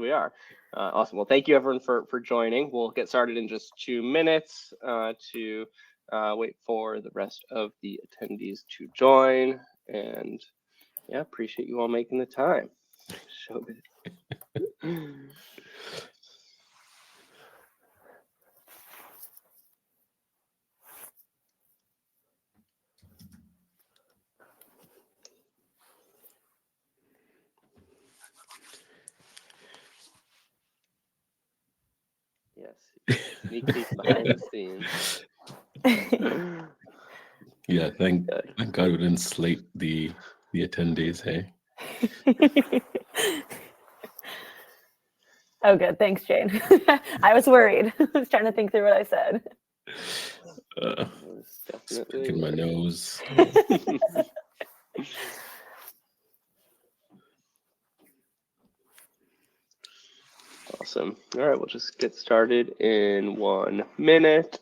We are. Awesome. Well, thank you everyone for joining. We'll get started in just 2 minutes to wait for the rest of the attendees to join. And yeah, appreciate you all making the time. Show it. Yes, sneak peek behind the scenes. Yeah, thank God we didn't slate the attendees, hey? Oh, good. Thanks, Jane. I was worried. I was trying to think through what I said. Picking my nose. Awesome. All right, we'll just get started in 1 minute.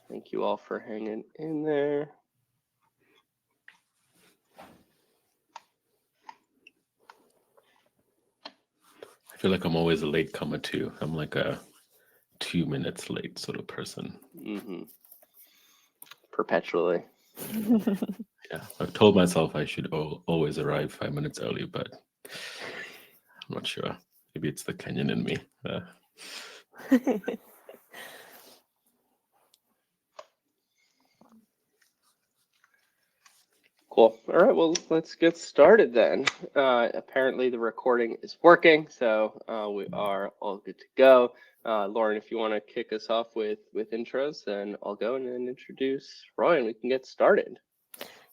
Thank you all for hanging in there. I feel like I'm always a late comer too. I'm like a 2 minutes late sort of person. Mm-hmm. Perpetually. Yeah, I've told myself I should always arrive 5 minutes early, but I'm not sure. Maybe it's the Kenyan in me. Cool. All right, well, let's get started then. Apparently the recording is working, so we are all good to go. Lauren, if you want to kick us off with intros, then I'll go and then introduce Roy and we can get started.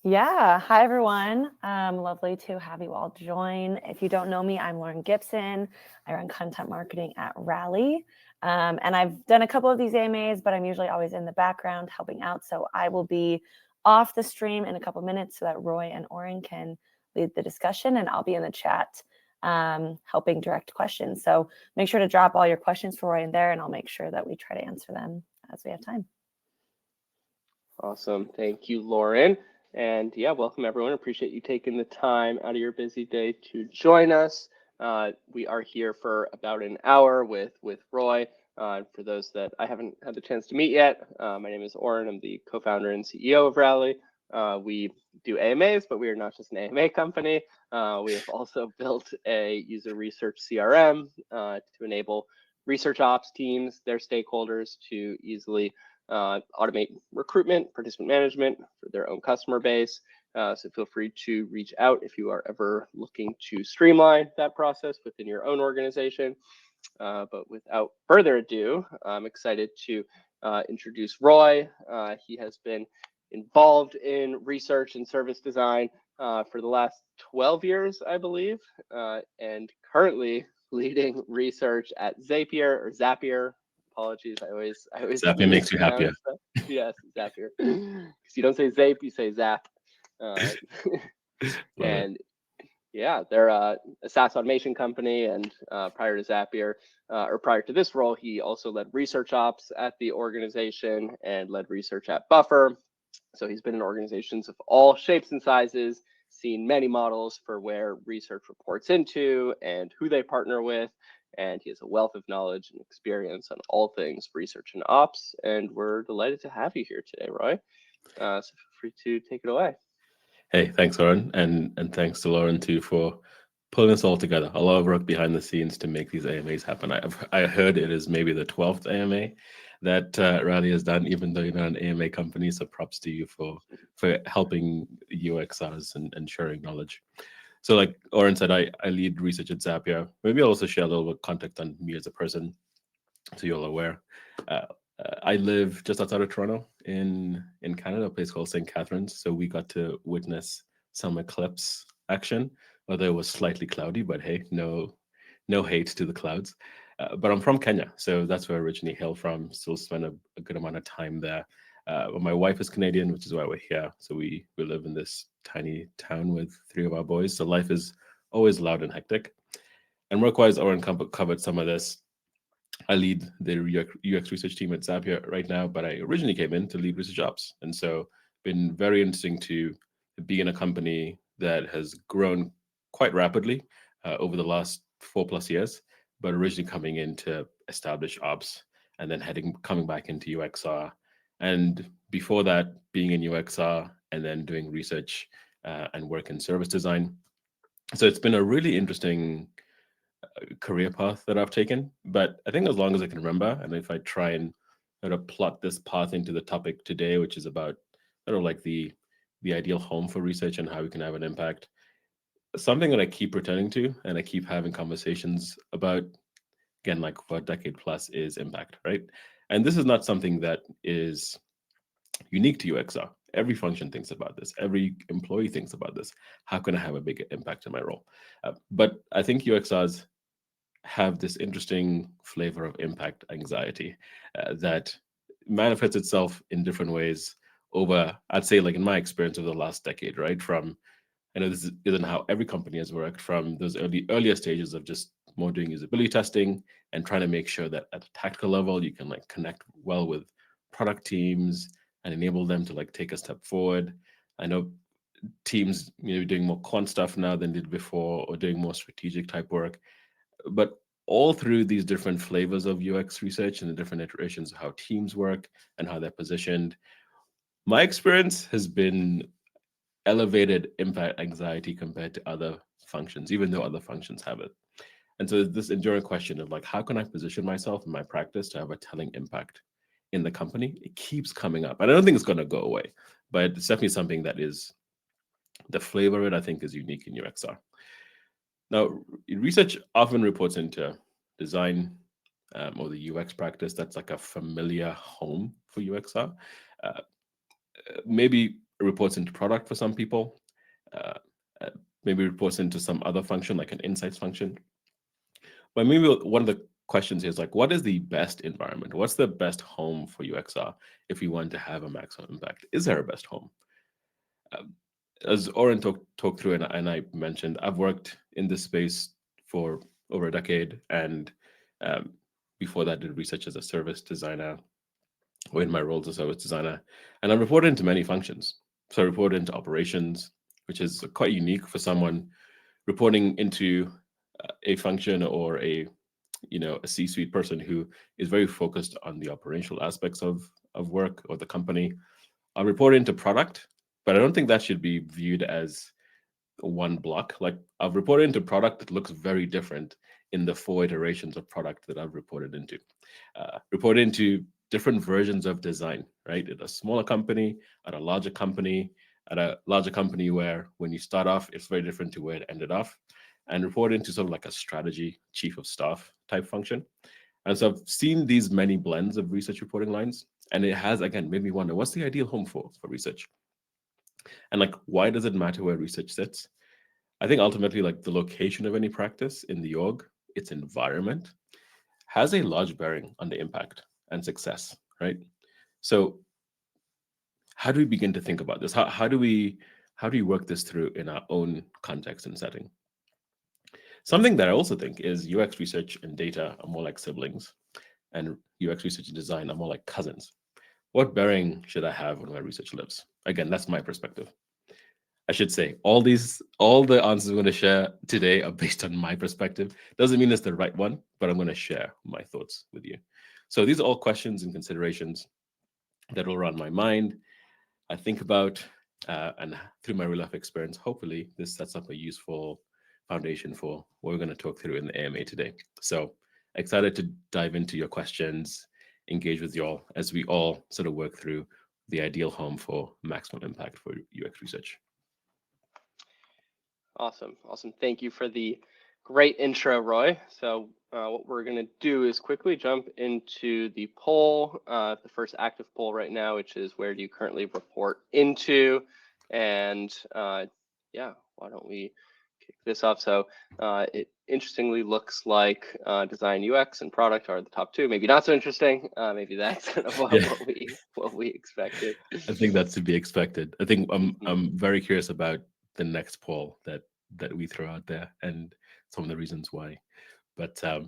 Yeah. Hi, everyone. Lovely to have you all join. If you don't know me, I'm Lauren Gibson. I run content marketing at Rally. And I've done a couple of these AMAs, but I'm usually always in the background helping out. So I will be off the stream in a couple minutes so that Roy and Oren can lead the discussion, and I'll be in the chat helping direct questions. So make sure to drop all your questions for Roy in there, and I'll make sure that we try to answer them as we have time. Awesome. Thank you, Lauren. And yeah, welcome everyone. Appreciate you taking the time out of your busy day to join us. We are here for about an hour with Roy. For those that I haven't had the chance to meet yet, my name is Oren. I'm the co-founder and CEO of Rally. We do AMAs, but we are not just an AMA company. We have also built a user research CRM to enable research ops teams, their stakeholders, to easily automate recruitment, participant management for their own customer base. So feel free to reach out if you are ever looking to streamline that process within your own organization. But without further ado, I'm excited to introduce Roy. He has been involved in research and service design for the last 12 years, I believe, and currently leading research at Zapier. Apologies, I always Zapier makes you happier. Yes, Zapier. Because you don't say Zape, you say Zap. And yeah, they're a SaaS automation company, and prior to Zapier, or prior to this role, he also led research ops at the organization and led research at Buffer. So he's been in organizations of all shapes and sizes, seen many models for where research reports into and who they partner with, and he has a wealth of knowledge and experience on all things research and ops, and we're delighted to have you here today, Roy. So feel free to take it away. Hey, thanks, Lauren, and thanks to Lauren too for pulling this all together. A lot of work behind the scenes to make these AMAs happen. I heard it is maybe the 12th AMA that Rally has done, even though you're not an AMA company. So props to you for helping UXRs and sharing knowledge. So like Lauren said, I lead research at Zapier. Maybe I'll also share a little bit of context on me as a person, so you're all aware. I live just outside of Toronto in Canada, a place called St. Catharines. So we got to witness some eclipse action, although it was slightly cloudy, but hey, no hate to the clouds. But I'm from Kenya, so that's where I originally hail from. Still spend a good amount of time there. But my wife is Canadian, which is why we're here. So we live in this tiny town with 3 of our boys. So life is always loud and hectic. And work-wise, Oren covered some of this. I lead the UX research team at Zapier right now, but I originally came in to lead research ops. And so been very interesting to be in a company that has grown quite rapidly over the last 4+ years. but originally coming in to establish ops and then coming back into UXR. And before that, being in UXR and then doing research and work in service design. So it's been a really interesting career path that I've taken. But I think as long as I can remember, and if I try and sort of plot this path into the topic today, which is about sort of like the ideal home for research and how we can have an impact, something that I keep returning to and I keep having conversations about, again, like for a decade plus, is impact, right? And this is not something that is unique to UXR. Every function thinks about this. Every employee thinks about this. How can I have a bigger impact in my role? But I think UXRs have this interesting flavor of impact anxiety that manifests itself in different ways over, I'd say, like in my experience over the last decade, right? From, I know this isn't how every company has worked, from those earlier stages of just more doing usability testing and trying to make sure that at a tactical level you can like connect well with product teams and enable them to like take a step forward. I know teams doing more quant stuff now than did before, or doing more strategic type work. But all through these different flavors of UX research and the different iterations of how teams work and how they're positioned, my experience has been elevated impact anxiety compared to other functions, even though other functions have it. And so this enduring question of like, how can I position myself in my practice to have a telling impact in the company? It keeps coming up. And I don't think it's going to go away, but it's definitely something that is, the flavor of it, I think, is unique in UXR. Now, research often reports into design or the UX practice. That's like a familiar home for UXR. Uh, maybe reports into product for some people. Uh, maybe reports into some other function like an insights function. But maybe one of the questions here is like, what is the best environment? What's the best home for UXR if we want to have a maximum impact? Is there a best home? As Oren talked through and I mentioned, I've worked in this space for over a decade, and before that did research as a service designer, or in my role as a service designer, and I reported into many functions. So I reported into operations, which is quite unique for someone reporting into a function or a C-suite person who is very focused on the operational aspects of work or the company. I report into product, but I don't think that should be viewed as one block. Like, I've reported into product that looks very different in the 4 iterations of product that I've reported into. Reported into different versions of design, right? At a smaller company, at a larger company, where when you start off, it's very different to where it ended off, and report into sort of like a strategy chief of staff type function. And so I've seen these many blends of research reporting lines, and it has, again, made me wonder, what's the ideal home for research? And like, why does it matter where research sits? I think ultimately, like, the location of any practice in the org, its environment, has a large bearing on the impact and success, right? So how do we begin to think about this? How do we work this through in our own context and setting? Something that I also think is UX research and data are more like siblings, and UX research and design are more like cousins. What bearing should I have when my research lives? Again, that's my perspective. I should say all the answers I'm going to share today are based on my perspective. Doesn't mean it's the right one, but I'm going to share my thoughts with you. So these are all questions and considerations that will run my mind. I think about, and through my real life experience, hopefully this sets up a useful foundation for what we're going to talk through in the AMA today. So excited to dive into your questions, engage with you all as we all sort of work through the ideal home for maximum impact for UX research. Awesome. Thank you for the great intro, Roy. So what we're going to do is quickly jump into the poll, the first active poll right now, which is, where do you currently report into? And yeah, why don't we kick this off? So it interestingly looks like design, UX, and product are the top 2. Maybe not so interesting. Maybe that's kind of what we expected. I think that's to be expected. I think I'm very curious about the next poll that we throw out there and some of the reasons why. But I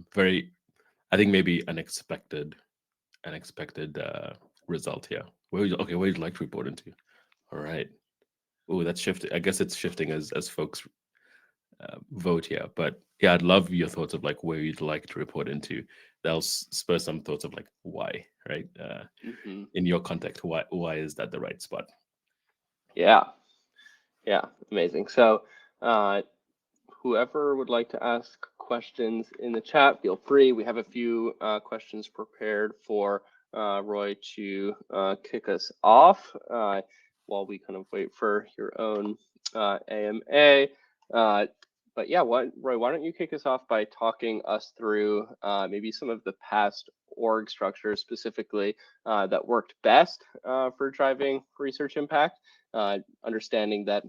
think maybe an expected result here. Where would you like to report into? All right. Oh, that's shifting. I guess it's shifting as folks vote here. But yeah, I'd love your thoughts of like where you'd like to report into. That'll spur some thoughts of like why, right? In your context, why is that the right spot? Yeah, yeah, amazing. So, whoever would like to ask questions in the chat, feel free. We have a few questions prepared for Roy to kick us off while we kind of wait for your own AMA. But yeah, Roy, why don't you kick us off by talking us through maybe some of the past org structures specifically that worked best for driving research impact, understanding that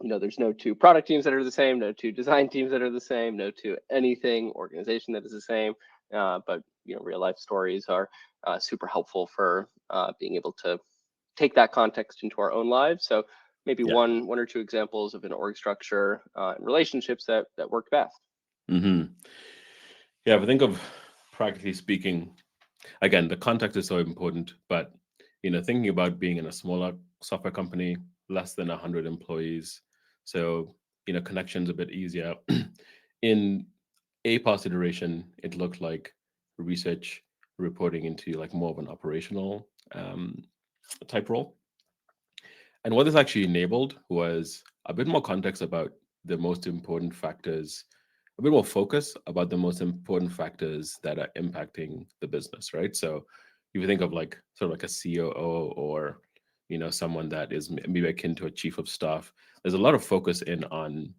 there's no two product teams that are the same, no two design teams that are the same, no two anything organization that is the same. But real life stories are super helpful for being able to take that context into our own lives. So maybe one or two examples of an org structure and relationships that work best. Mm-hmm. Yeah, if I think of practically speaking, again, the context is so important, but thinking about being in a smaller software company, less than 100 employees, so connections a bit easier. In a past iteration, it looked like research reporting into like more of an operational type role. And what this actually enabled was a bit more context about the most important factors, a bit more focus about the most important factors that are impacting the business, right? So if you think of like sort of like a COO or someone that is maybe akin to a chief of staff, there's a lot of focus in on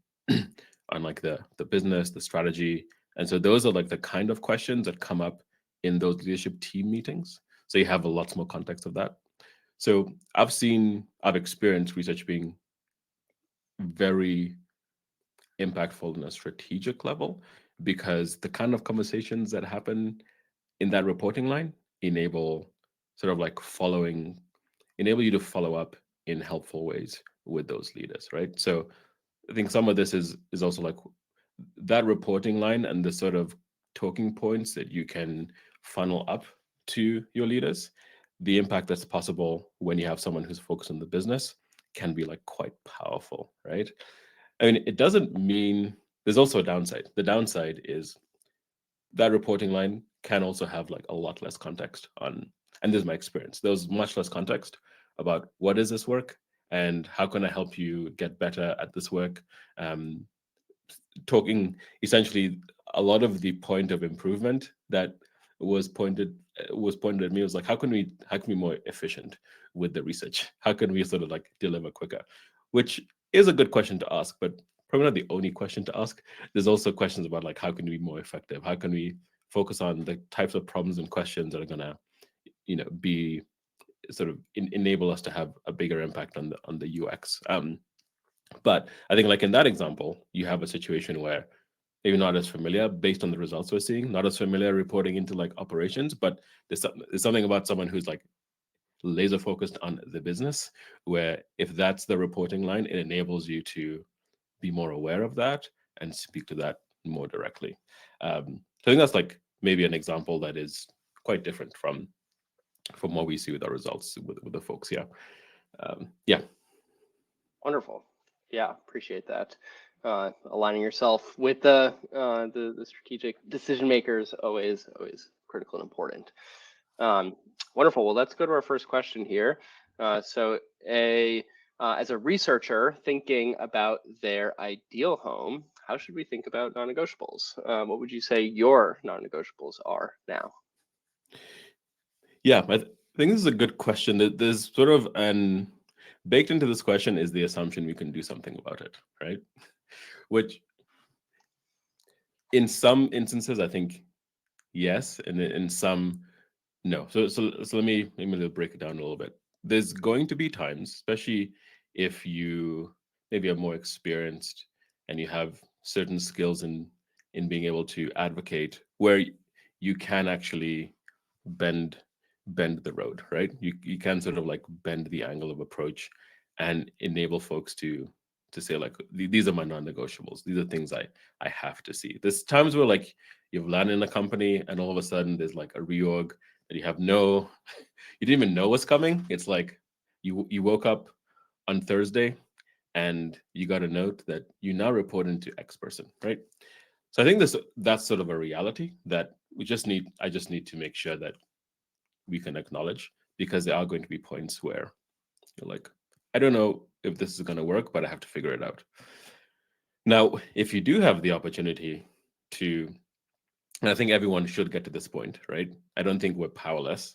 on like the business, the strategy. And so those are like the kind of questions that come up in those leadership team meetings. So you have a lot more context of that. So I've experienced research being very impactful in a strategic level because the kind of conversations that happen in that reporting line enable sort of like enable you to follow up in helpful ways with those leaders, right? So I think some of this is also like that reporting line and the sort of talking points that you can funnel up to your leaders. The impact that's possible when you have someone who's focused on the business can be like quite powerful, right? I mean, it doesn't mean there's also a downside. The downside is that reporting line can also have like a lot less context on, and this is my experience, there's much less context about what is this work and how can I help you get better at this work. Talking essentially a lot of the point of improvement that was pointed at me was like, how can we be more efficient with the research? How can we sort of like deliver quicker? Which is a good question to ask, but probably not the only question to ask. There's also questions about like, how can we be more effective? How can we focus on the types of problems and questions that are gonna be sort of enable us to have a bigger impact on the UX. But I think like in that example, you have a situation where maybe not as familiar based on the results we're seeing, not as familiar reporting into like operations, but there's something about someone who's like laser focused on the business, where if that's the reporting line, it enables you to be more aware of that and speak to that more directly. So I think that's like maybe an example that is quite different from what we see with our results with the folks here. Yeah. Wonderful. Yeah, appreciate that. Aligning yourself with the strategic decision makers, always critical and important. Wonderful. Well, let's go to our first question here. So as a researcher thinking about their ideal home, how should we think about non-negotiables? What would you say your non-negotiables are now? Yeah, I think this is a good question. There's sort of baked into this question is the assumption we can do something about it, right? Which in some instances, I think yes, and in some no. So let me break it down a little bit. There's going to be times, especially if you maybe are more experienced and you have certain skills in being able to advocate, where you can actually bend the road, right? You can sort of like bend the angle of approach and enable folks to say like, these are my non-negotiables. These are things I have to see. There's times where like you've landed in a company and all of a sudden there's like a reorg that you didn't even know what's coming. It's like you woke up on Thursday and you got a note that you now report into X person, right? So I think that's sort of a reality that I just need to make sure that we can acknowledge, because there are going to be points where you're like, I don't know if this is going to work, but I have to figure it out. Now, if you do have the opportunity to, and I think everyone should get to this point, right? I don't think we're powerless,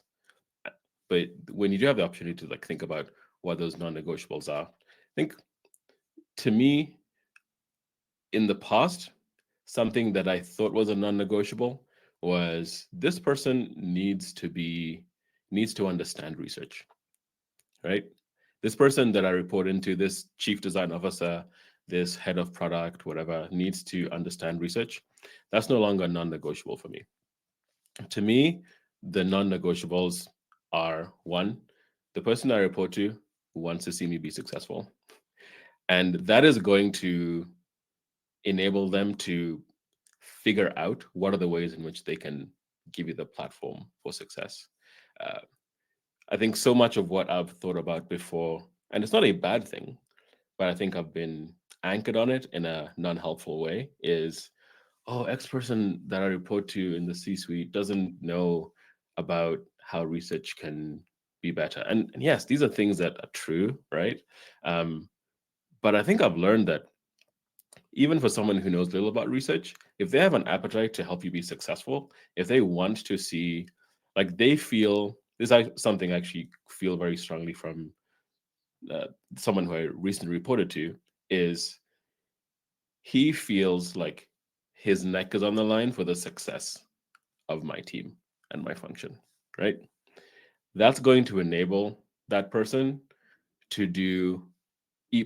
but when you do have the opportunity to like think about what those non-negotiables are, I think, to me, in the past, something that I thought was a non-negotiable was this person needs to understand research, right? This person that I report into, this chief design officer, this head of product, whatever, needs to understand research. That's no longer non-negotiable for me. To me, the non-negotiables are: one, the person I report to wants to see me be successful. And that is going to enable them to figure out what are the ways in which they can give you the platform for success. Uh, I think so much of what I've thought about before, and it's not a bad thing, but I think I've been anchored on it in a non-helpful way, is, oh, X person that I report to in the C-suite doesn't know about how research can be better. And yes, these are things that are true, right? But I think I've learned that even for someone who knows little about research, if they have an appetite to help you be successful, if they want to see, like, they feel this is something I actually feel very strongly from someone who I recently reported to, is he feels like his neck is on the line for the success of my team and my function, right? That's going to enable that person to do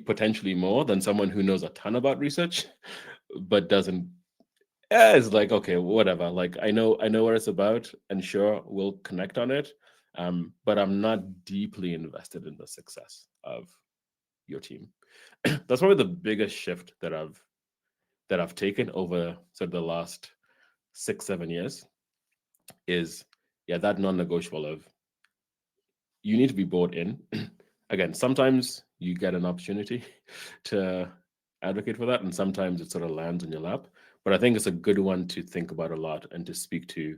potentially more than someone who knows a ton about research but doesn't. It's like, okay, whatever, like, I know what it's about, and sure, we'll connect on it, but I'm not deeply invested in the success of your team. That's probably the biggest shift that I've taken over sort of the last 6-7 years, is, yeah, that non-negotiable of, you need to be bought in. Again, sometimes you get an opportunity to advocate for that, and sometimes it sort of lands in your lap. But I think it's a good one to think about a lot and to speak to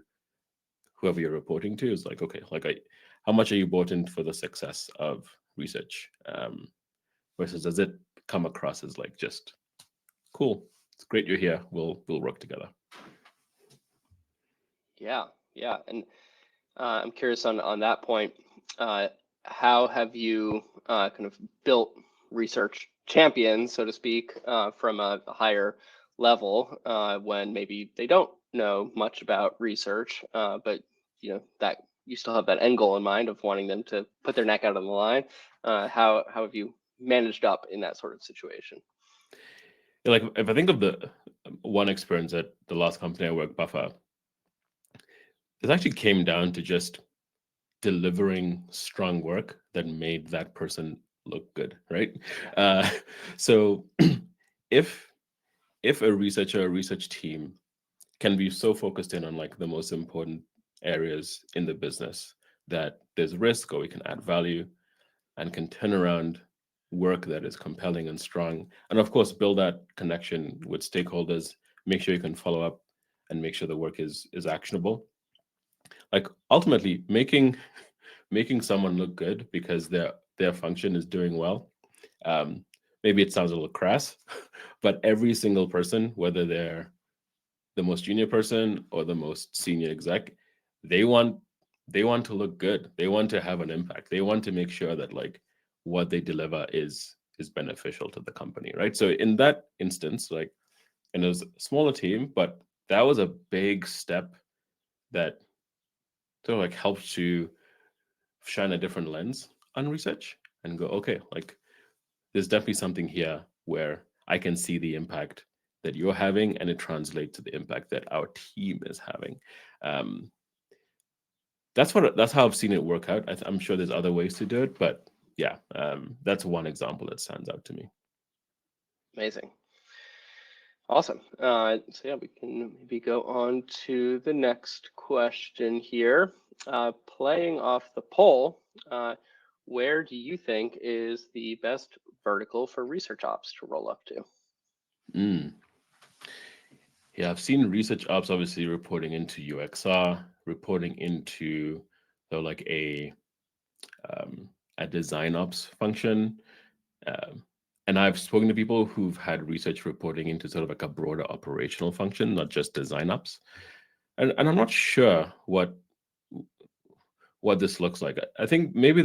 whoever you're reporting to. Is like, okay, like, how much are you bought in for the success of research, versus does it come across as like, just cool, it's great you're here, we'll work together. Yeah, yeah, and I'm curious on that point. How have you kind of built research champions, so to speak, from a higher level when maybe they don't know much about research, but that you still have that end goal in mind of wanting them to put their neck out on the line. How have you managed up in that sort of situation? Like, if I think of the one experience at the last company I worked, Buffer, it actually came down to just delivering strong work that made that person look good, right? So if a researcher or research team can be so focused in on like the most important areas in the business that there's risk, or we can add value, and can turn around work that is compelling and strong, and of course build that connection with stakeholders, make sure you can follow up, and make sure the work is actionable, like, ultimately making someone look good because their function is doing well. um, Maybe it sounds a little crass, but every single person, whether they're the most junior person or the most senior exec, they want to look good. They want to have an impact. They want to make sure that, like, what they deliver is beneficial to the company, right? So in that instance, like, and it was a smaller team, but that was a big step that sort of like helped to shine a different lens on research and go, okay, like, there's definitely something here where I can see the impact that you're having, and it translates to the impact that our team is having. Um, that's how I've seen it work out. I'm sure there's other ways to do it, but yeah, that's one example that stands out to me. Amazing. Awesome. So yeah, we can maybe go on to the next question here. Playing off the poll, where do you think is the best vertical for research ops to roll up to? Yeah, I've seen research ops obviously reporting into UXR, reporting into like a design ops function. And I've spoken to people who've had research reporting into sort of like a broader operational function, not just design ops. And I'm not sure what this looks like. I think maybe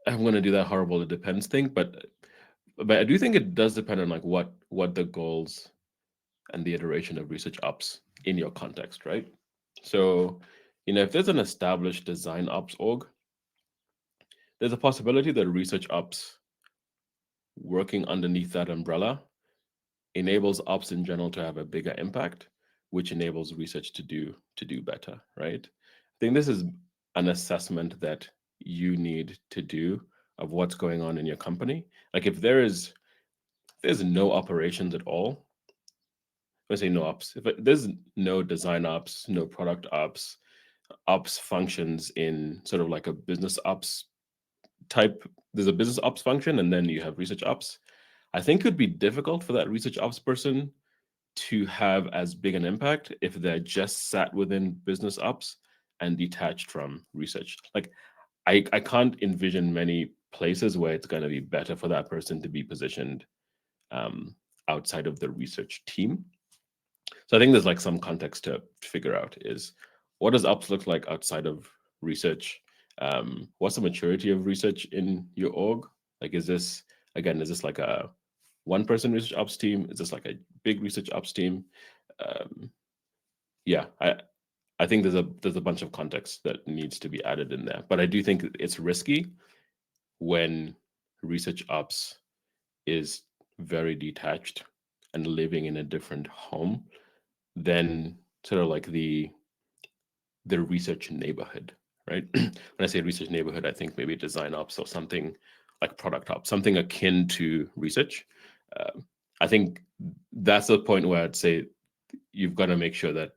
I'm going to do that horrible it depends thing, but I do think it does depend on like what the goals and the iteration of research ops in your context, right? So, if there's an established design ops org, there's a possibility that research ops working underneath that umbrella enables ops in general to have a bigger impact, which enables research to do better, right? I think this is an assessment that you need to do of what's going on in your company. Like if there's no operations at all, I say no ops. If there's no design ops, no product ops functions in sort of like a business ops type, there's a business ops function and then you have research ops. I think it would be difficult for that research ops person to have as big an impact if they're just sat within business ops and detached from research. Like I can't envision many places where it's going to be better for that person to be positioned outside of the research team. So I think there's like some context to figure out is what does ops look like outside of research? What's the maturity of research in your org? Like, is this like a one-person research ops team? Is this like a big research ops team? Yeah, I think there's a bunch of context that needs to be added in there. But I do think it's risky when research ops is very detached and living in a different home than sort of like the research neighborhood, right? When I say research neighborhood, I think maybe design ops or something like product ops, something akin to research. I think that's the point where I'd say you've got to make sure that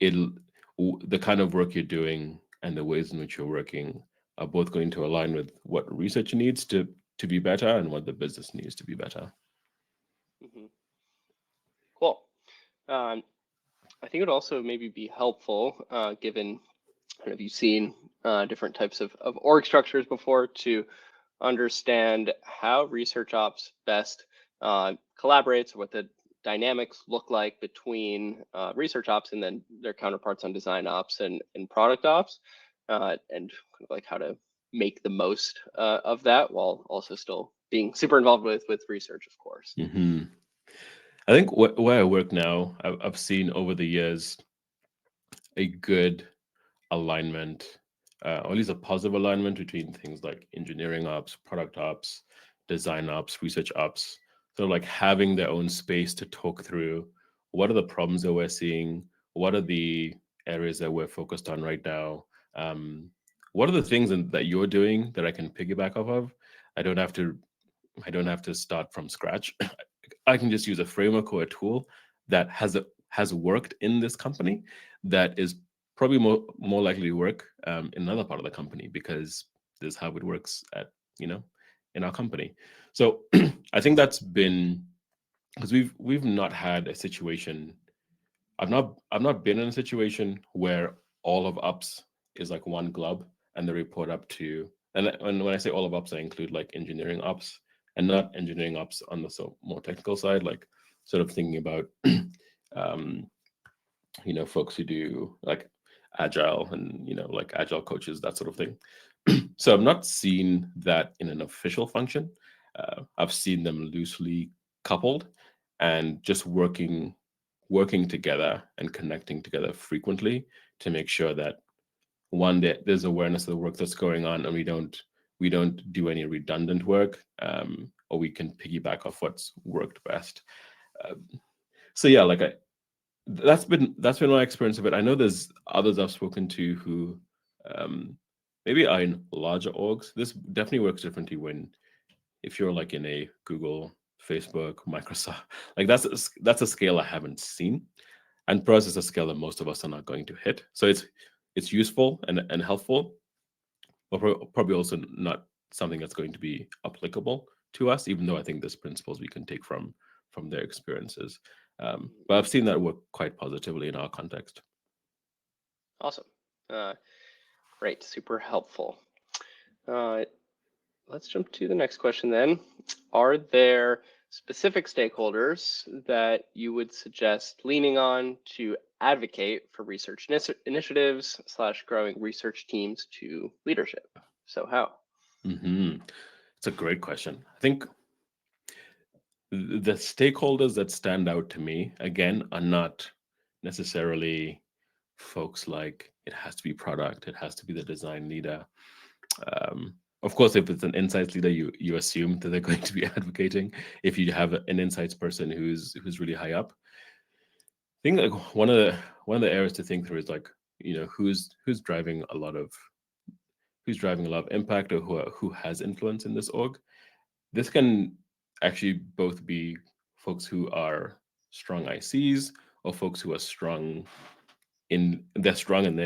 the kind of work you're doing and the ways in which you're working are both going to align with what research needs to be better and what the business needs to be better. Mm-hmm. Cool. I think it would also maybe be helpful, given have you seen different types of org structures before, to understand how research ops best collaborates, or what the dynamics look like between research ops and then their counterparts on design ops and product ops, and kind of like how to make the most of that while also still being super involved with research, of course. Mm-hmm. I think where I work now, I've seen over the years a good alignment, or at least a positive alignment between things like engineering ops, product ops, design ops, research ops. So like having their own space to talk through what are the problems that we're seeing, what are the areas that we're focused on right now, what are the things that you're doing that I can piggyback off of. I don't have to start from scratch. I can just use a framework or a tool that has worked in this company that is probably more likely to work in another part of the company because this is how it works at in our company. So I think that's been because we've not had a situation. I've not been in a situation where all of ops is like one glob and they report up to, and when I say all of ops, I include like engineering ops and not engineering ops on the more technical side, like sort of thinking about folks who do like agile and like agile coaches, that sort of thing. So I've not seen that in an official function. I've seen them loosely coupled and just working together and connecting together frequently to make sure that one, there's awareness of the work that's going on and we don't do any redundant work, or we can piggyback off what's worked best. So yeah, like that's been my experience of it. I know there's others I've spoken to who maybe are in larger orgs. This definitely works differently if you're like in a Google, Facebook, Microsoft, like that's a scale I haven't seen. And for us, it's a scale that most of us are not going to hit. So it's it's useful and helpful, but probably also not something that's going to be applicable to us, even though I think there's principles we can take from their experiences. But I've seen that work quite positively in our context. Awesome. Great, super helpful. Let's jump to the next question then. Are there specific stakeholders that you would suggest leaning on to advocate for research initiatives / growing research teams to leadership? So how? It's a great question. I think the stakeholders that stand out to me, again, are not necessarily folks like it has to be product, it has to be the design leader. Of course, if it's an insights leader, you assume that they're going to be advocating. If you have an insights person who's really high up, I think like one of the areas to think through is like, who's driving a lot of impact, or who has influence in this org. This can actually both be folks who are strong ICs or folks who are strong in their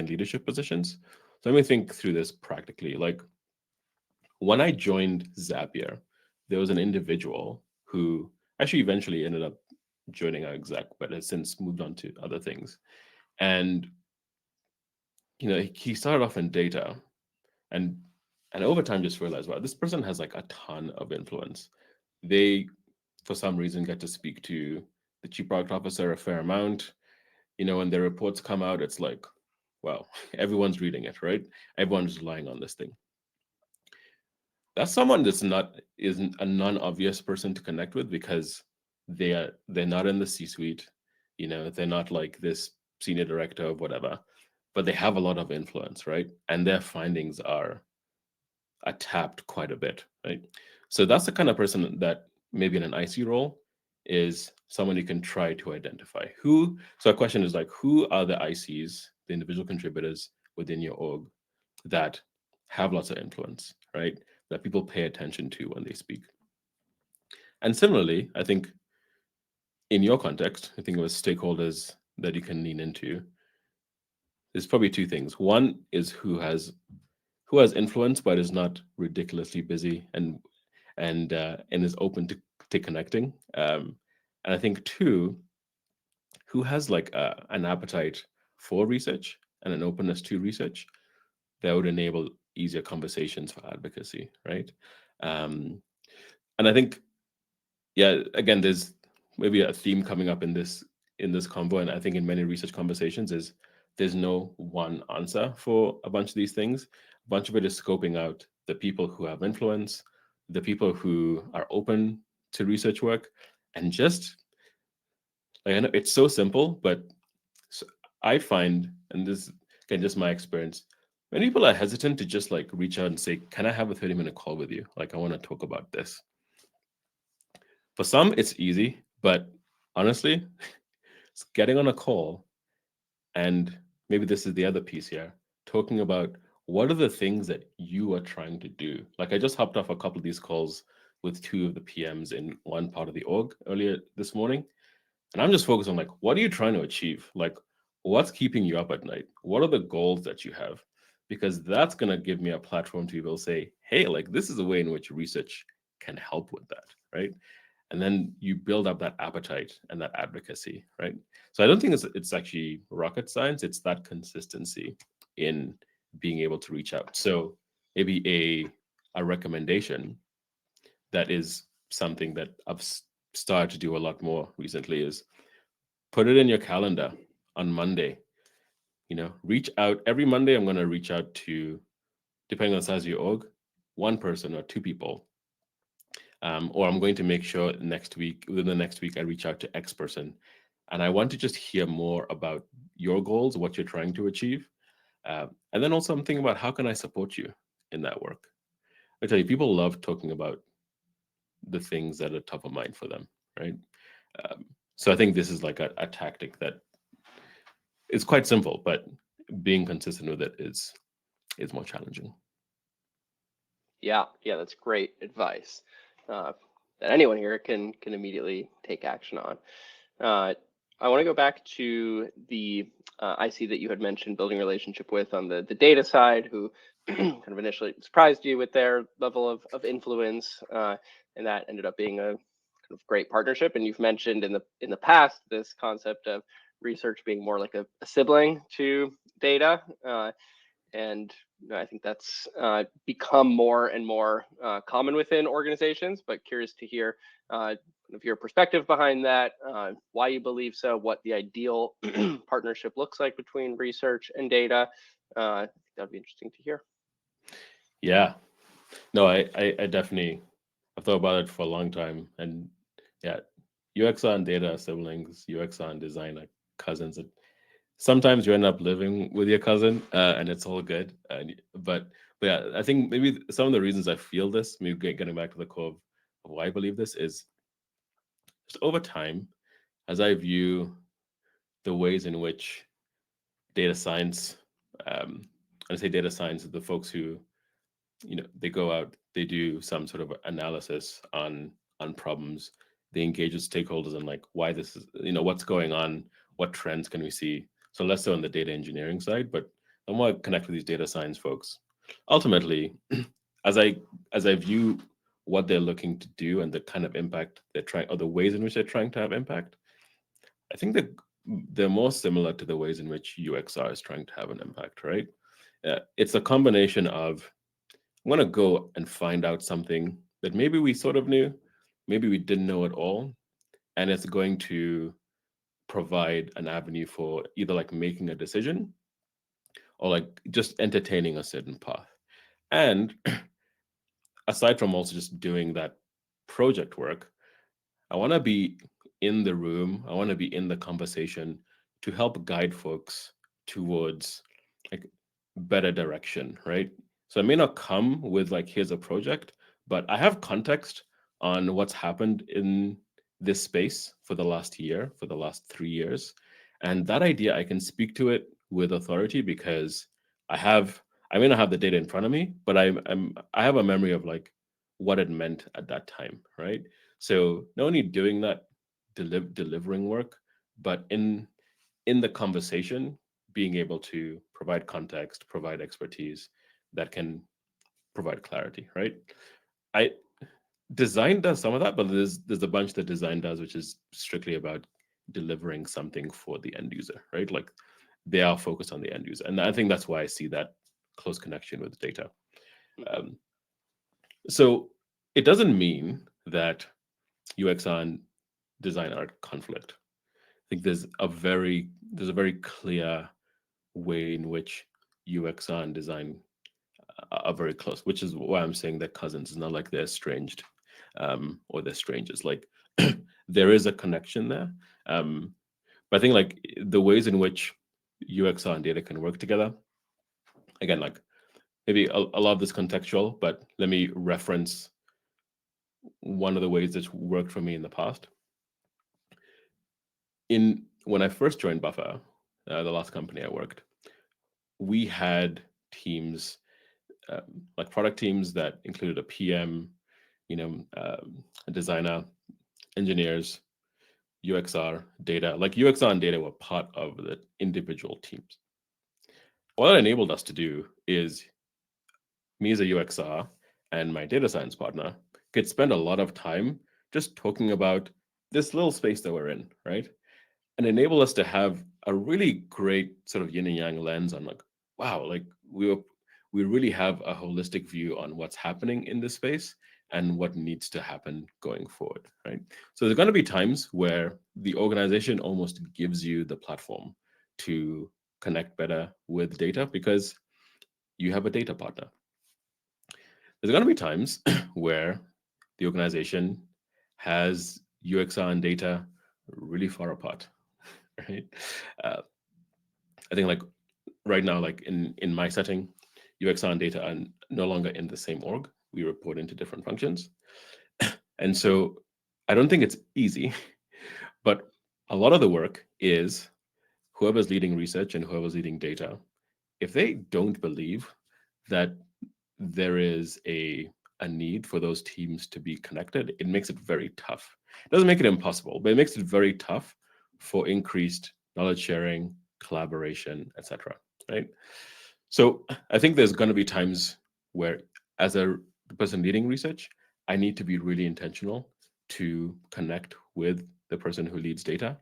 leadership positions. So let me think through this practically. Like when I joined Zapier, there was an individual who actually eventually ended up joining our exec, but has since moved on to other things. And he started off in data, and over time just realized, wow, this person has like a ton of influence. They, for some reason, get to speak to the chief product officer a fair amount. When their reports come out, it's like, well, everyone's reading it, right? Everyone's relying on this thing. That's someone isn't a non-obvious person to connect with, because they're not in the C-suite, they're not like this senior director of whatever, but they have a lot of influence, right? And their findings are tapped quite a bit, right? So that's the kind of person that maybe in an IC role is someone you can try to identify. So a question is like, who are the ICs, the individual contributors within your org that have lots of influence, right? That people pay attention to when they speak. And similarly, I think in your context, I think it was stakeholders that you can lean into. There's probably two things. One is who has influence but is not ridiculously busy and is open to connecting. And I think two, who has like an appetite for research and an openness to research that would enable easier conversations for advocacy, right? And I think, yeah, again, there's maybe a theme coming up in this convo, and I think in many research conversations is there's no one answer for a bunch of these things. A bunch of it is scoping out the people who have influence, the people who are open to research work, and just like, I know it's so simple, but I find, and this again just my experience, many people are hesitant to just like reach out and say, "Can I have a 30-minute call with you? Like I want to talk about this." For some, it's easy, but honestly, it's getting on a call, and maybe this is the other piece here, talking about what are the things that you are trying to do. Like I just hopped off a couple of these calls with two of the PMs in one part of the org earlier this morning, and I'm just focused on like, what are you trying to achieve? Like, what's keeping you up at night? What are the goals that you have? Because that's going to give me a platform to be able to say, hey, like this is a way in which research can help with that, right? And then you build up that appetite and that advocacy, right? So I don't think it's actually rocket science. It's that consistency in being able to reach out. So maybe a recommendation that is something that I've started to do a lot more recently is put it in your calendar on Monday. Reach out every Monday. I'm going to reach out to, depending on the size of your org, one person or two people. Or I'm going to make sure within the next week, I reach out to X person. And I want to just hear more about your goals, what you're trying to achieve. And then also I'm thinking about how can I support you in that work? I tell you, people love talking about the things that are top of mind for them, right? So I think this is like a tactic that is quite simple, but being consistent with it is more challenging. Yeah, that's great advice that anyone here can immediately take action on. I want to go back to the I see that you had mentioned building a relationship with on the data side, who kind of initially surprised you with their level of influence, and that ended up being a kind of great partnership. And you've mentioned in the past this concept of research being more like a sibling to data, and I think that's become more and more common within organizations. But curious to hear of your perspective behind that, why you believe so, what the ideal partnership looks like between research and data. I think that'd be interesting to hear. Yeah, no, I definitely, I've thought about it for a long time, and yeah, UXR and data are siblings, UXR and design are cousins. And sometimes you end up living with your cousin, and it's all good. But yeah, I think maybe some of the reasons I feel this, maybe getting back to the core of why I believe this, is just over time, as I view the ways in which data science, I say data science, the folks who, they go out, they do some sort of analysis on problems, they engage with stakeholders on like why this is, what's going on, what trends can we see. So less so on the data engineering side, but I want to connect with these data science folks. Ultimately, as I view what they're looking to do and the kind of impact they're trying, or the ways in which they're trying to have impact, I think that they're more similar to the ways in which UXR is trying to have an impact, right? It's a combination of, I'm going to go and find out something that maybe we sort of knew, maybe we didn't know at all, and it's going to provide an avenue for either like making a decision or like just entertaining a certain path. And aside from also just doing that project work, I want to be in the room, I want to be in the conversation to help guide folks towards like better direction, right? So I may not come with like, here's a project, but I have context on what's happened in this space for the last year, for the last 3 years. And that idea, I can speak to it with authority because I may not have the data in front of me, but I have a memory of like what it meant at that time, right? So not only doing that delivering work, but in the conversation, being able to provide context, provide expertise that can provide clarity, right? I Design does some of that, but there's a bunch that design does, which is strictly about delivering something for the end user, right? Like they are focused on the end user, and I think that's why I see that close connection with data. So it doesn't mean that UX and design are conflict. I think there's a very clear way in which UX and design are very close, which is why I'm saying they're cousins. It's not like they're estranged or they're strangers. Like there is a connection there. But I think like the ways in which UX and data can work together, again, like maybe a lot of this contextual, but let me reference one of the ways that's worked for me in the past. When I first joined Buffer, the last company I worked, we had teams, like product teams that included a PM, a designer, engineers, UXR, data. Like UXR and data were part of the individual teams. What that enabled us to do is me as a UXR and my data science partner could spend a lot of time just talking about this little space that we're in, right? And enable us to have a really great sort of yin and yang lens on like, wow, like we really have a holistic view on what's happening in this space and what needs to happen going forward, right? So there's going to be times where the organization almost gives you the platform to connect better with data because you have a data partner. There's going to be times where the organization has UXR and data really far apart, right? I think like right now, like in my setting, UXR and data are no longer in the same org. We report into different functions. And so I don't think it's easy, but a lot of the work is whoever's leading research and whoever's leading data, if they don't believe that there is a need for those teams to be connected, it makes it very tough. It doesn't make it impossible, but it makes it very tough for increased knowledge sharing, collaboration, etc. Right? So I think there's going to be times where, as the person leading research, I need to be really intentional to connect with the person who leads data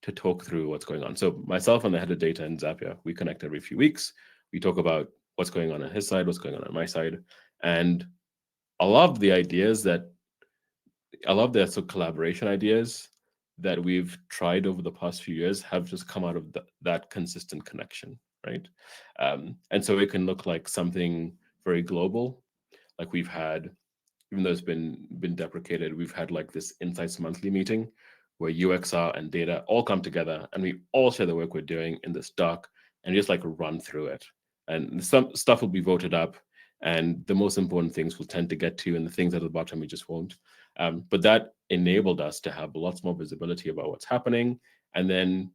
to talk through what's going on. So myself and the head of data in Zapier, we connect every few weeks. We talk about what's going on his side, what's going on my side, and I love the ideas that I love the sort of collaboration ideas that we've tried over the past few years have just come out of that consistent connection, right? And so it can look like something very global, like we've had, even though it's been deprecated, we've had like this Insights Monthly meeting where UXR and data all come together and we all share the work we're doing in this doc and just like run through it. And some stuff will be voted up, and the most important things we'll tend to get to, and the things at the bottom we just won't. But that enabled us to have lots more visibility about what's happening, and then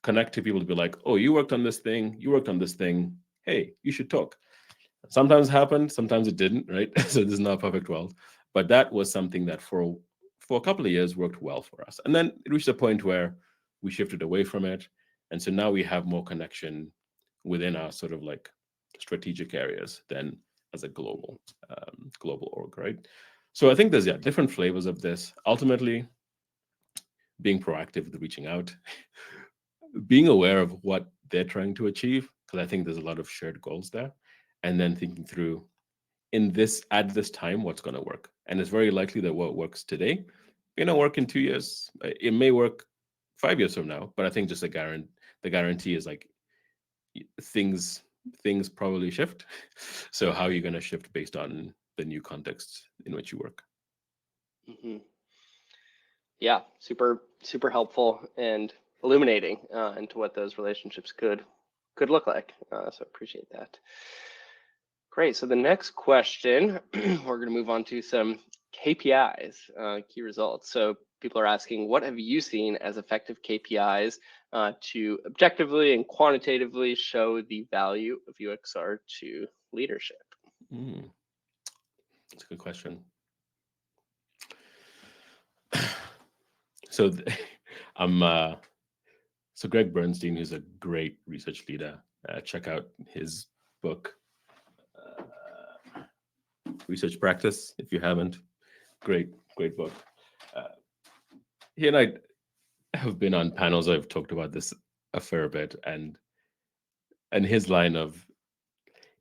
connect to people to be like, oh, you worked on this thing, you worked on this thing. Hey, you should talk. Sometimes it happened, sometimes it didn't, right? So this is not a perfect world. But that was something that for a couple of years worked well for us. And then it reached a point where we shifted away from it. And so now we have more connection within our sort of like strategic areas than as a global org, right? So I think there's different flavors of this. Ultimately, being proactive with reaching out, being aware of what they're trying to achieve, because I think there's a lot of shared goals there, and then thinking through at this time what's going to work. And it's very likely that what works today may not work in 2 years. It may work 5 years from now, but I think just the guarantee is like things probably shift. So how are you going to shift based on the new context in which you work? Mm-hmm. Yeah, super helpful and illuminating into what those relationships could look like. So appreciate that. Great. So the next question, we're going to move on to some KPIs, key results. So people are asking, what have you seen as effective KPIs to objectively and quantitatively show the value of UXR to leadership? That's a good question. So so Greg Bernstein, who's a great research leader, check out his book, Research Practice, if you haven't. Great book. He and I have been on panels. I've talked about this a fair bit, and his line of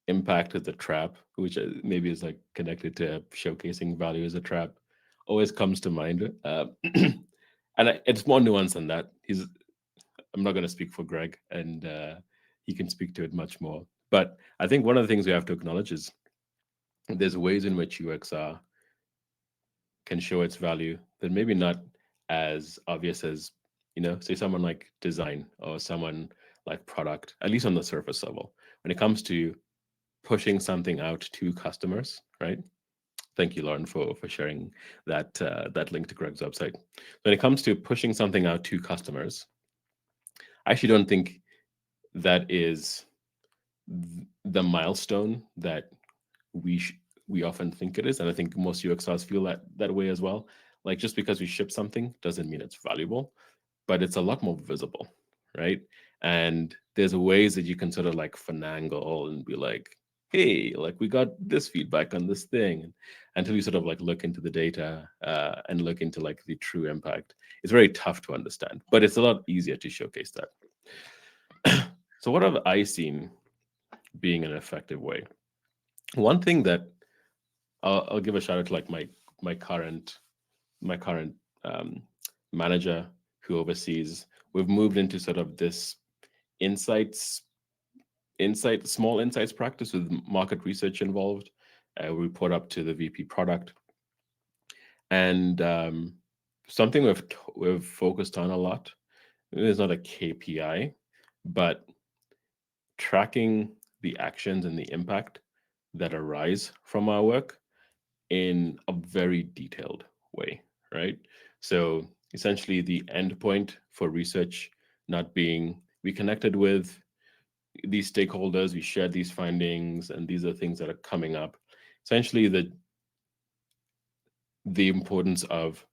impact as a trap, which maybe is like connected to showcasing value as a trap, always comes to mind. And it's more nuanced than that. I'm not going to speak for Greg, and he can speak to it much more. But I think one of the things we have to acknowledge is there's ways in which UXR can show its value that maybe not as obvious as, say someone like design or someone like product, at least on the surface level. When it comes to pushing something out to customers, right? Thank you, Lauren, for sharing that link to Greg's website. When it comes to pushing something out to customers, I actually don't think that is the milestone that we often think it is, and I think most UXRs feel that way as well. Like, just because we ship something doesn't mean it's valuable, but it's a lot more visible, right? And there's ways that you can sort of like finagle and be like, hey, like we got this feedback on this thing, until you sort of like look into the data and look into like the true impact. It's very tough to understand, but it's a lot easier to showcase that. So what have I seen being an effective way? One thing that I'll give a shout out to, like my current manager who oversees. We've moved into sort of this small insights practice with market research involved. We report up to the VP product, and something we've focused on a lot. It's not a KPI, but tracking the actions and the impact that arise from our work in a very detailed way, right? So essentially the endpoint for research not being, we connected with these stakeholders, we shared these findings, and these are things that are coming up. Essentially the importance of,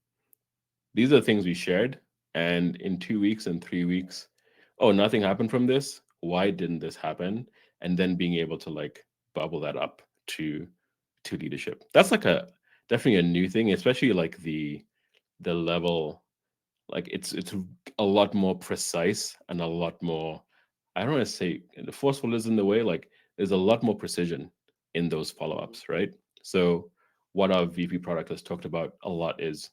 these are things we shared, and in 2 weeks and 3 weeks, oh, nothing happened from this. Why didn't this happen? And then being able to like bubble that up to leadership. That's like definitely a new thing, especially like the level, like it's a lot more precise and a lot more, I don't want to say the forceful is in the way, like there's a lot more precision in those follow-ups, right? So what our VP product has talked about a lot is,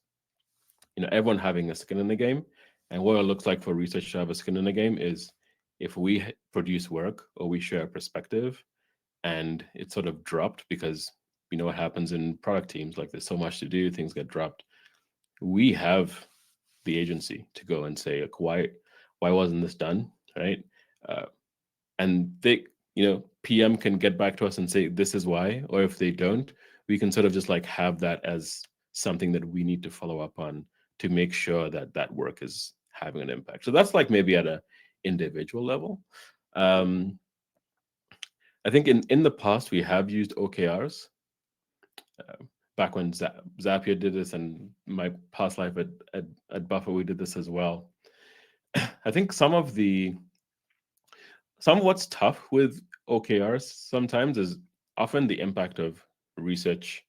everyone having a skin in the game. And what it looks like for research to have a skin in the game is if we produce work or we share a perspective and it's sort of dropped because you know what happens in product teams, like there's so much to do, things get dropped. We have the agency to go and say, like, why wasn't this done, right? Uh, and they, PM can get back to us and say this is why, or if they don't, we can sort of just like have that as something that we need to follow up on to make sure that that work is having an impact. So that's like maybe at a individual level. I think in the past we have used OKRs. Back when Zapier did this, and my past life at Buffer, we did this as well. I think some of what's tough with OKRs sometimes is often the impact of research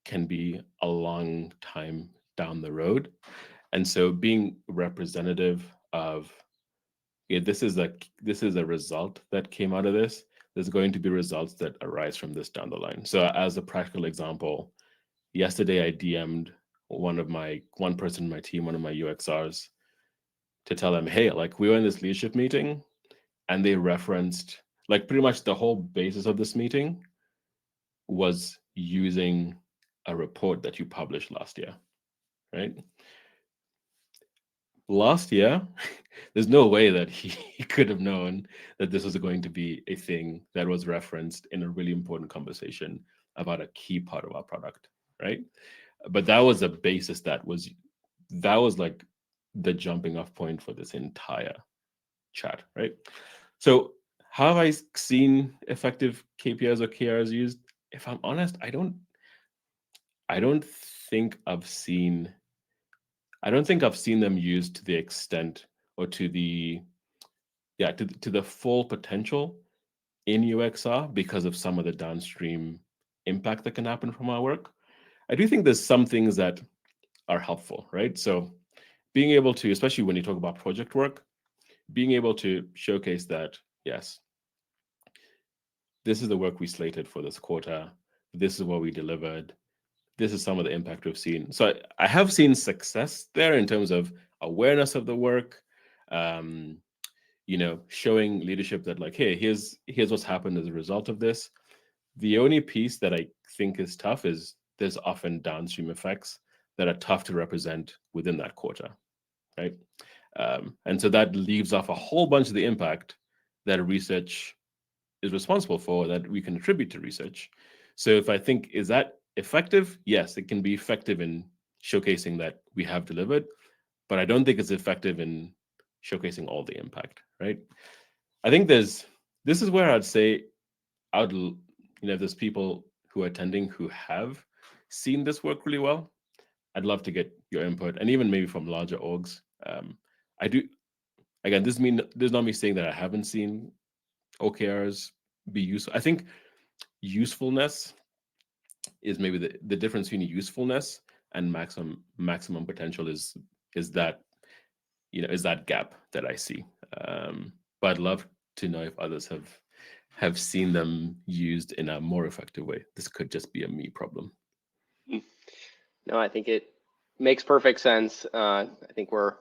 can be a long time down the road. And so being representative of, this is a result that came out of this. There's going to be results that arise from this down the line. So as a practical example, yesterday I DM'd one person in my team, one of my UXRs, to tell them, hey, like we were in this leadership meeting and they referenced, like pretty much the whole basis of this meeting was using a report that you published last year, right? Last year, there's no way that he could have known that this was going to be a thing that was referenced in a really important conversation about a key part of our product, right? But that was a basis that was like the jumping off point for this entire chat, right? So how have I seen effective KPIs or KRs used? If I'm honest, I don't think I've seen them used to the extent or to the full potential in UXR because of some of the downstream impact that can happen from our work. I do think there's some things that are helpful, right? So being able to, especially when you talk about project work, being able to showcase that, yes, this is the work we slated for this quarter, this is what we delivered, this is some of the impact we've seen. So I have seen success there in terms of awareness of the work, showing leadership that like, hey, here's what's happened as a result of this. The only piece that I think is tough is there's often downstream effects that are tough to represent within that quarter, right? And so that leaves off a whole bunch of the impact that research is responsible for that we can attribute to research. So if I think, is that effective? Yes, it can be effective in showcasing that we have delivered, but I don't think it's effective in showcasing all the impact, right? I think this is where I'd say if there's people who are attending who have seen this work really well, I'd love to get your input, and even maybe from larger orgs. I do. Again, this is not me saying that I haven't seen OKRs be useful. I think usefulness is maybe the difference between usefulness and maximum potential is that gap that I see. But I'd love to know if others have seen them used in a more effective way. This could just be a me problem. No, I think it makes perfect sense. I think we're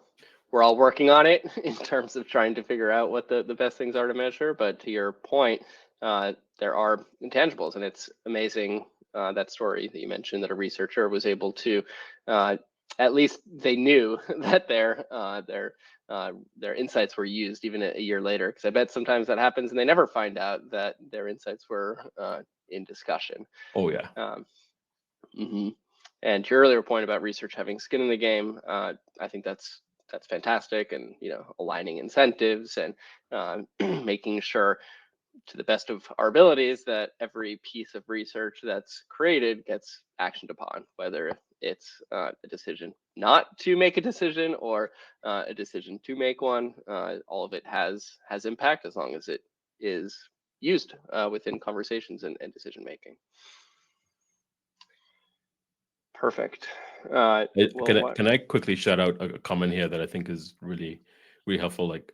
all working on it in terms of trying to figure out what the best things are to measure. But to your point, there are intangibles, and it's amazing that story that you mentioned that a researcher was able to, at least they knew that their insights were used even a year later. Because I bet sometimes that happens and they never find out that their insights were in discussion. Oh yeah. Mm-hmm. And to your earlier point about research having skin in the game, I think that's fantastic, and aligning incentives and making sure to the best of our abilities, that every piece of research that's created gets actioned upon, whether it's a decision not to make a decision or a decision to make one. All of it has impact as long as it is used within conversations and decision making. Perfect. Can I quickly shout out a comment here that I think is really helpful? Like,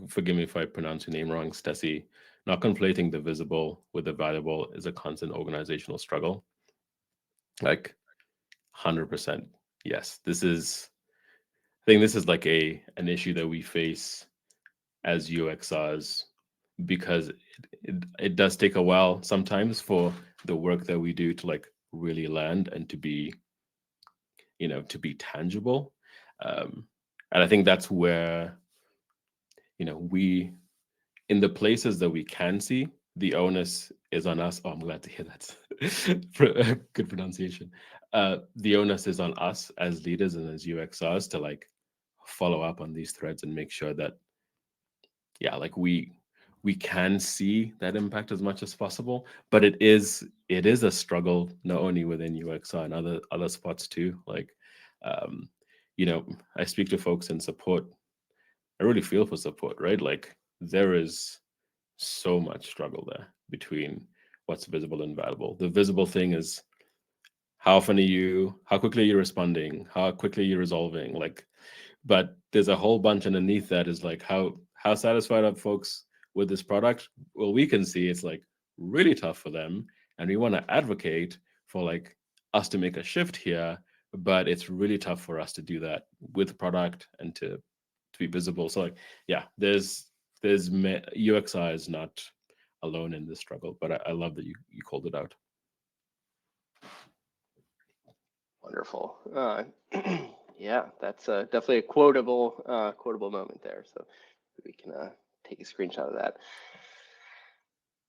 forgive me if I pronounce your name wrong, Stessi. Not conflating the visible with the valuable is a constant organizational struggle. Like, 100%. Yes, I think this is like an issue that we face as UXRs, because it does take a while sometimes for the work that we do to like really land and to be, to be tangible. And I think that's where, we, in the places that we can see, the onus is on us. Oh, I'm glad to hear that. Good pronunciation. The onus is on us as leaders and as UXRs to like follow up on these threads and make sure that, yeah, like we can see that impact as much as possible. But it is a struggle, not only within UXR and other spots too. Like, I speak to folks in support. I really feel for support, right? Like, there is so much struggle there between what's visible and valuable. The visible thing is how quickly are you responding, how quickly are you resolving, like, but there's a whole bunch underneath that is like, how satisfied are folks with this product? Well, we can see it's like really tough for them, and we want to advocate for like us to make a shift here, but it's really tough for us to do that with the product and to be visible. So like, yeah, there's UXI is not alone in this struggle, but I love that you called it out. Wonderful. Yeah, that's definitely a quotable moment there. So we can take a screenshot of that.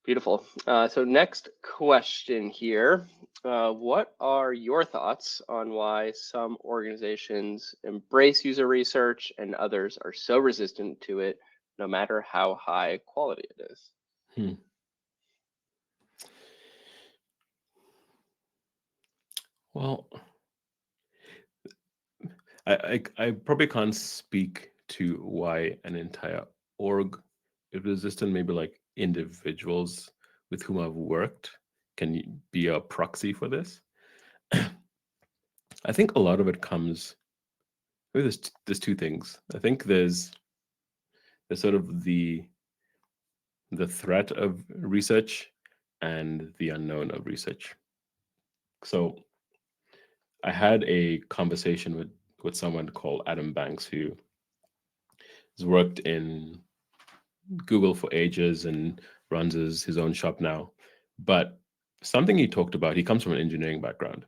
Beautiful. So next question here. What are your thoughts on why some organizations embrace user research and others are so resistant to it, no matter how high quality it is? Well, I probably can't speak to why an entire org is resistant. Maybe like individuals with whom I've worked can be a proxy for this. I think a lot of it comes. There's two things. I think there's sort of the threat of research and the unknown of research. So I had a conversation with someone called Adam Banks, who has worked in Google for ages and runs his own shop now. But something he talked about, he comes from an engineering background.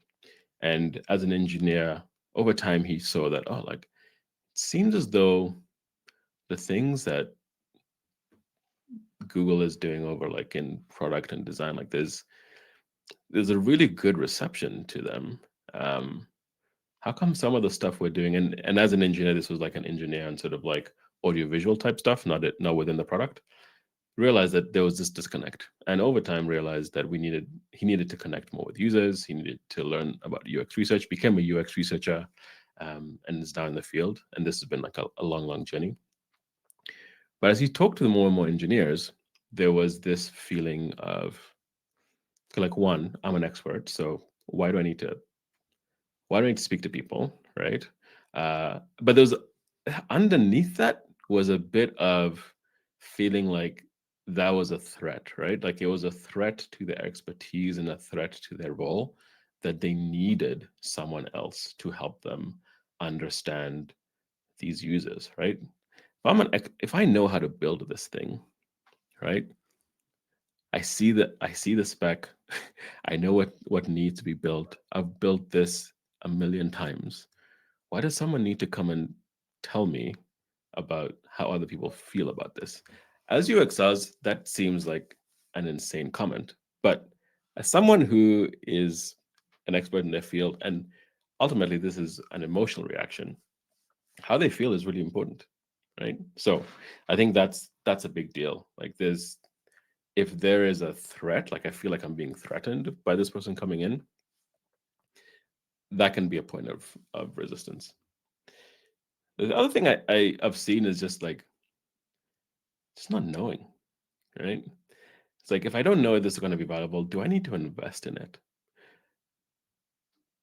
And as an engineer, over time, he saw that, like, it seems as though the things that Google is doing over like in product and design, like there's a really good reception to them. How come some of the stuff we're doing, and as an engineer, this was like an engineer and sort of like audiovisual type stuff, not within the product, realized that there was this disconnect, and over time realized that he needed to connect more with users. He needed to learn about UX research, became a UX researcher, and is now in the field. And this has been like a long journey. But as he talked to more and more engineers, there was this feeling of like, one, I'm an expert, so why do I need to speak to people, right? But there's underneath that was a bit of feeling like that was a threat, right? Like it was a threat to their expertise and a threat to their role, that they needed someone else to help them understand these users, right? If I know how to build this thing, right? I see the spec. I know what needs to be built. I've built this a million times. Why does someone need to come and tell me about how other people feel about this? As UXers, that seems like an insane comment. But as someone who is an expert in their field, and ultimately this is an emotional reaction, how they feel is really important, right? So I think that's a big deal. Like if there is a threat, like I feel like I'm being threatened by this person coming in, that can be a point of resistance. The other thing I've seen is just not knowing, right? It's like, if I don't know if this is going to be valuable, do I need to invest in it?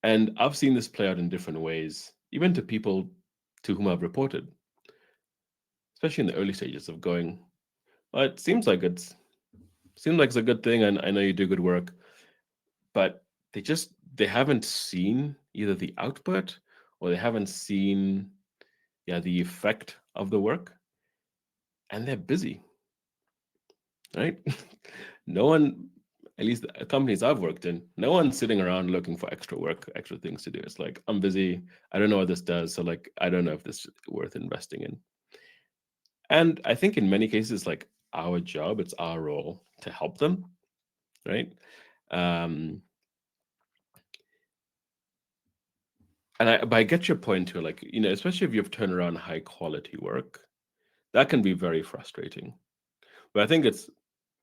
And I've seen this play out in different ways, even to people to whom I've reported, especially in the early stages of going, well, it seems like it's a good thing, and I know you do good work, but they haven't seen either the output, or they haven't seen the effect of the work, and they're busy, right? No one, at least the companies I've worked in, no one's sitting around looking for extra work, extra things to do. It's like, I'm busy, I don't know what this does, so like, I don't know if this is worth investing in. And I think in many cases, like, our job, it's our role to help them, right? But I get your point too, like, especially if you've turned around high quality work, that can be very frustrating. But I think it's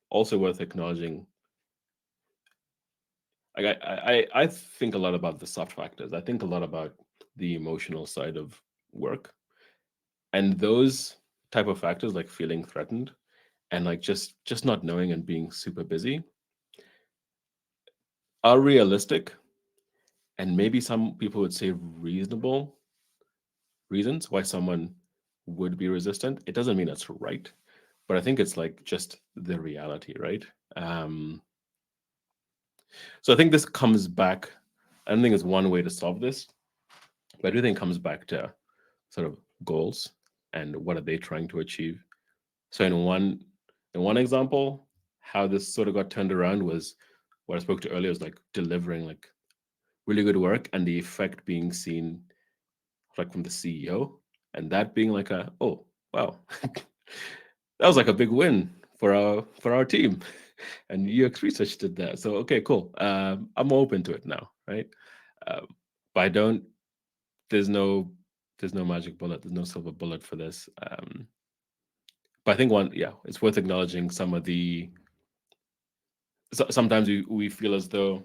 also worth acknowledging, like, I think a lot about the soft factors. I think a lot about the emotional side of work, and those type of factors, like feeling threatened and like just not knowing and being super busy, are realistic, and maybe some people would say reasonable reasons why someone would be resistant. It doesn't mean that's right, but I think it's like just the reality, right? So I think this comes back. I don't think it's one way to solve this, but I do think it comes back to sort of goals and what are they trying to achieve. So in one example, how this sort of got turned around was what I spoke to earlier, was like delivering like really good work and the effect being seen like from the CEO, and that being like oh wow, that was like a big win for our team, and UX research did that. So okay, cool. I'm open to it now, right? But I don't. There's no magic bullet. There's no silver bullet for this. But I think it's worth acknowledging some of the. Sometimes we feel as though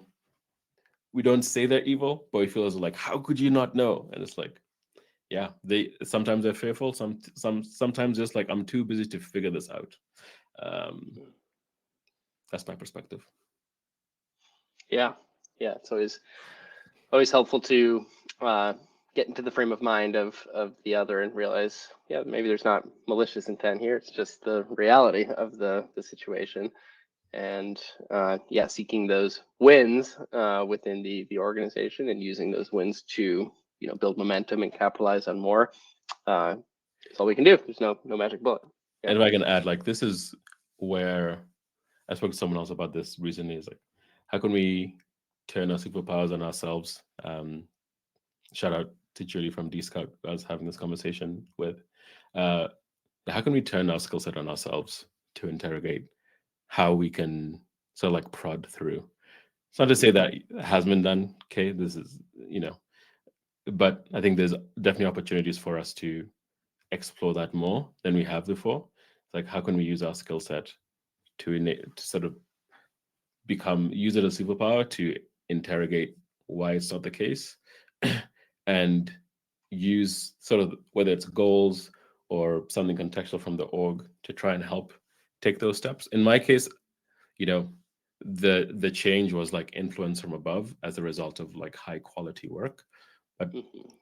we don't say they're evil, but we feel as though, like, how could you not know? And it's like, yeah, sometimes they're fearful. Sometimes just like, I'm too busy to figure this out. That's my perspective. Yeah, it's always helpful to get into the frame of mind of the other and realize, maybe there's not malicious intent here. It's just the reality of the situation, and seeking those wins within the organization and using those wins to build momentum and capitalize on more. That's all we can do. There's no magic bullet. Yeah. And if I can add, like, this is where I spoke to someone else about this recently. Is like, how can we turn our superpowers on ourselves? Shout out to Julie from D Scout, I was having this conversation with. How can we turn our skill set on ourselves to interrogate how we can sort of like prod through? It's not to say that has been done. Okay, this is but I think there's definitely opportunities for us to explore that more than we have before. It's like, how can we use our skill set to sort of use it as a superpower to interrogate why it's not the case, and use sort of, whether it's goals or something contextual from the org, to try and help take those steps. In my case, the change was like influence from above as a result of like high quality work. But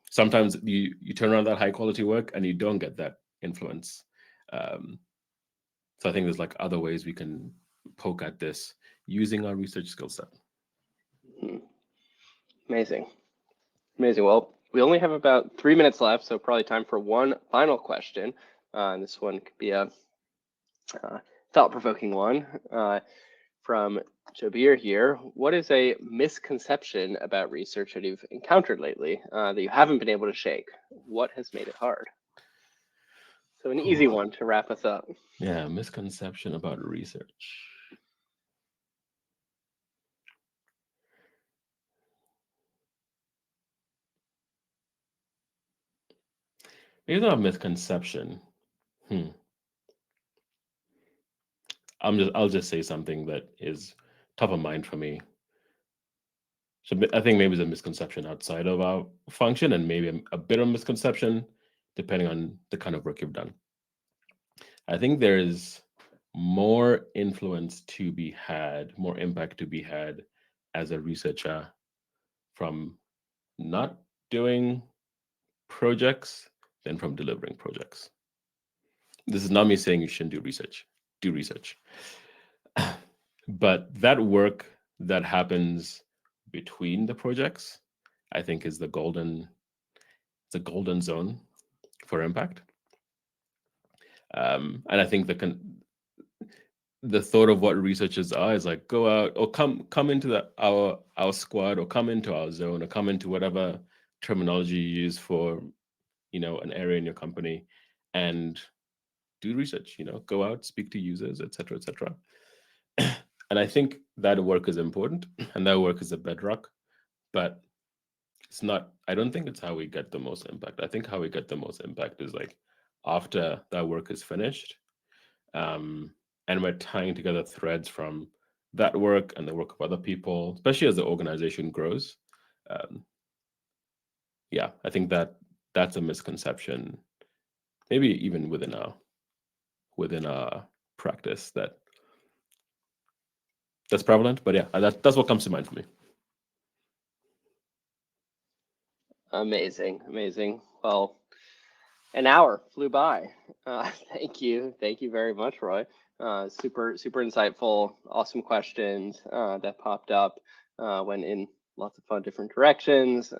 sometimes you turn around that high quality work and you don't get that influence. So I think there's like other ways we can poke at this using our research skill set. Amazing. Well, we only have about 3 minutes left, so probably time for one final question. And this one could be a thought-provoking one from Zapier here. What is a misconception about research that you've encountered lately that you haven't been able to shake? What has made it hard? So an easy one to wrap us up. Yeah, misconception about research. Maybe not a misconception. I'll just say something that is top of mind for me. So I think maybe it's a misconception outside of our function, and maybe a bit of misconception depending on the kind of work you've done. I think there's more influence to be had, more impact to be had as a researcher from not doing projects than from delivering projects. This is not me saying you shouldn't do research. Do research. But that work that happens between the projects, I think, is the golden zone for impact. And I think the thought of what researchers are is like, go out or come into our squad, or come into our zone, or come into whatever terminology you use for, an area in your company, and do research. Go out, speak to users, etc., etc. And I think that work is important, and that work is a bedrock, but it's not. I don't think it's how we get the most impact. I think how we get the most impact is like after that work is finished, and we're tying together threads from that work and the work of other people, especially as the organization grows. Yeah, I think that's a misconception, maybe even within our practice that's prevalent. But yeah, that's what comes to mind for me. Amazing. Well, an hour flew by. Thank you very much, Roy. Super insightful, awesome questions that popped up, went in lots of fun different directions.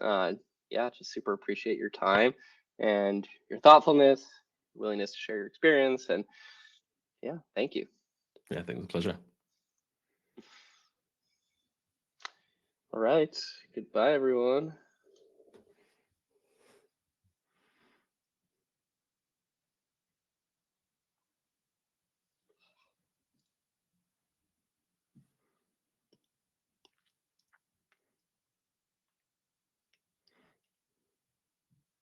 Yeah, just super appreciate your time and your thoughtfulness, willingness to share your experience, and yeah, thank you. Yeah, I think it's a pleasure. All right, goodbye, everyone.